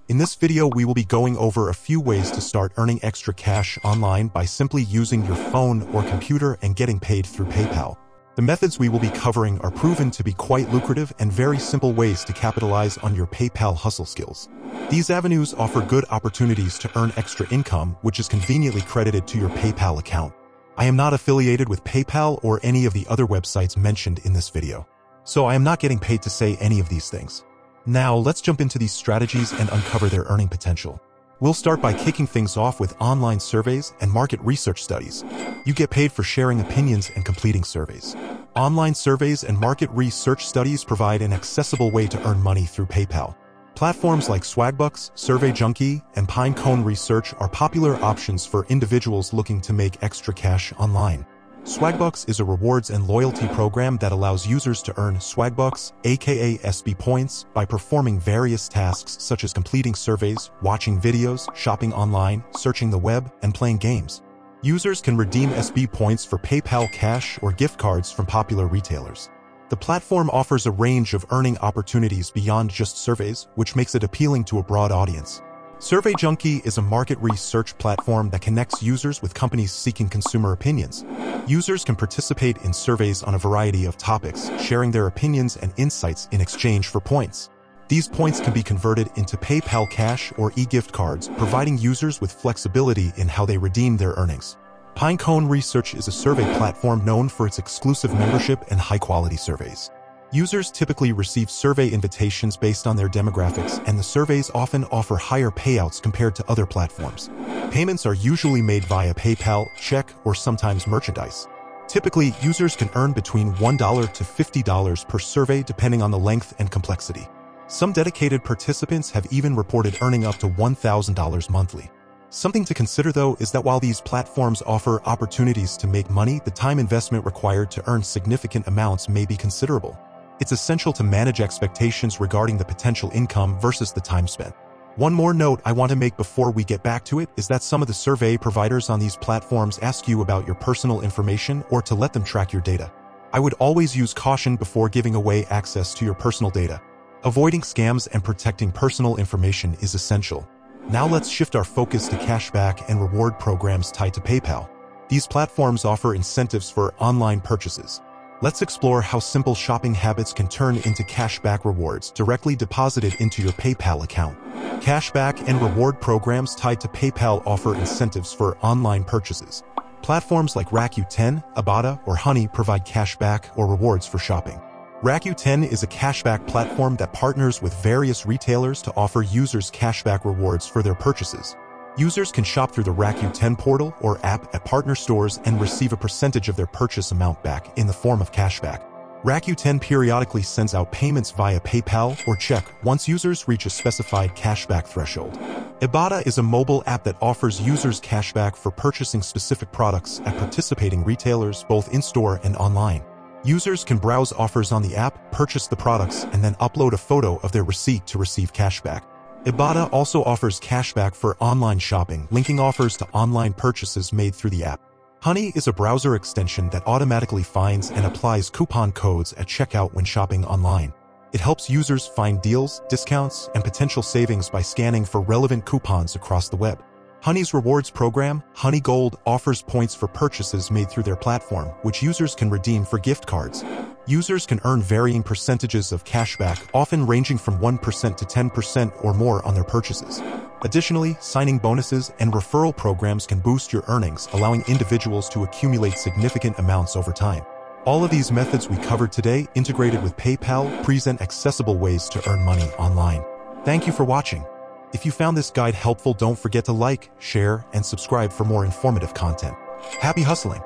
In this video, we will be going over a few ways to start earning extra cash online by simply using your phone or computer and getting paid through PayPal. The methods we will be covering are proven to be quite lucrative and very simple ways to capitalize on your PayPal hustle skills. These avenues offer good opportunities to earn extra income, which is conveniently credited to your PayPal account. I am not affiliated with PayPal or any of the other websites mentioned in this video, so I am not getting paid to say any of these things. Now, let's jump into these strategies and uncover their earning potential. We'll start by kicking things off with online surveys and market research studies. You get paid for sharing opinions and completing surveys. Online surveys and market research studies provide an accessible way to earn money through PayPal. Platforms like Swagbucks, SurveyJunkie, and Pinecone Research are popular options for individuals looking to make extra cash online. Swagbucks is a rewards and loyalty program that allows users to earn Swagbucks, aka SB points, by performing various tasks such as completing surveys, watching videos, shopping online, searching the web, and playing games. Users can redeem SB points for PayPal cash or gift cards from popular retailers. The platform offers a range of earning opportunities beyond just surveys, which makes it appealing to a broad audience. SurveyJunkie is a market research platform that connects users with companies seeking consumer opinions. Users can participate in surveys on a variety of topics, sharing their opinions and insights in exchange for points. These points can be converted into PayPal cash or e-gift cards, providing users with flexibility in how they redeem their earnings. Pinecone Research is a survey platform known for its exclusive membership and high-quality surveys. Users typically receive survey invitations based on their demographics, and the surveys often offer higher payouts compared to other platforms. Payments are usually made via PayPal, check, or sometimes merchandise. Typically, users can earn between $1 to $50 per survey depending on the length and complexity. Some dedicated participants have even reported earning up to $1,000 monthly. Something to consider, though, is that while these platforms offer opportunities to make money, the time investment required to earn significant amounts may be considerable. It's essential to manage expectations regarding the potential income versus the time spent. One more note I want to make before we get back to it is that some of the survey providers on these platforms ask you about your personal information or to let them track your data. I would always use caution before giving away access to your personal data. Avoiding scams and protecting personal information is essential. Now let's shift our focus to cashback and reward programs tied to PayPal. These platforms offer incentives for online purchases. Let's explore how simple shopping habits can turn into cashback rewards directly deposited into your PayPal account. Cashback and reward programs tied to PayPal offer incentives for online purchases. Platforms like Rakuten, Ibotta, or Honey provide cashback or rewards for shopping. Rakuten is a cashback platform that partners with various retailers to offer users cashback rewards for their purchases. Users can shop through the Rakuten portal or app at partner stores and receive a percentage of their purchase amount back in the form of cashback. Rakuten periodically sends out payments via PayPal or check once users reach a specified cashback threshold. Ibotta is a mobile app that offers users cashback for purchasing specific products at participating retailers both in-store and online. Users can browse offers on the app, purchase the products, and then upload a photo of their receipt to receive cashback. Ibotta also offers cashback for online shopping, linking offers to online purchases made through the app. Honey is a browser extension that automatically finds and applies coupon codes at checkout when shopping online. It helps users find deals, discounts, and potential savings by scanning for relevant coupons across the web. Honey's rewards program, Honey Gold, offers points for purchases made through their platform, which users can redeem for gift cards. Users can earn varying percentages of cashback, often ranging from 1% to 10% or more on their purchases. Additionally, signing bonuses and referral programs can boost your earnings, allowing individuals to accumulate significant amounts over time. All of these methods we covered today, integrated with PayPal, present accessible ways to earn money online. Thank you for watching. If you found this guide helpful, don't forget to like, share, and subscribe for more informative content. Happy hustling!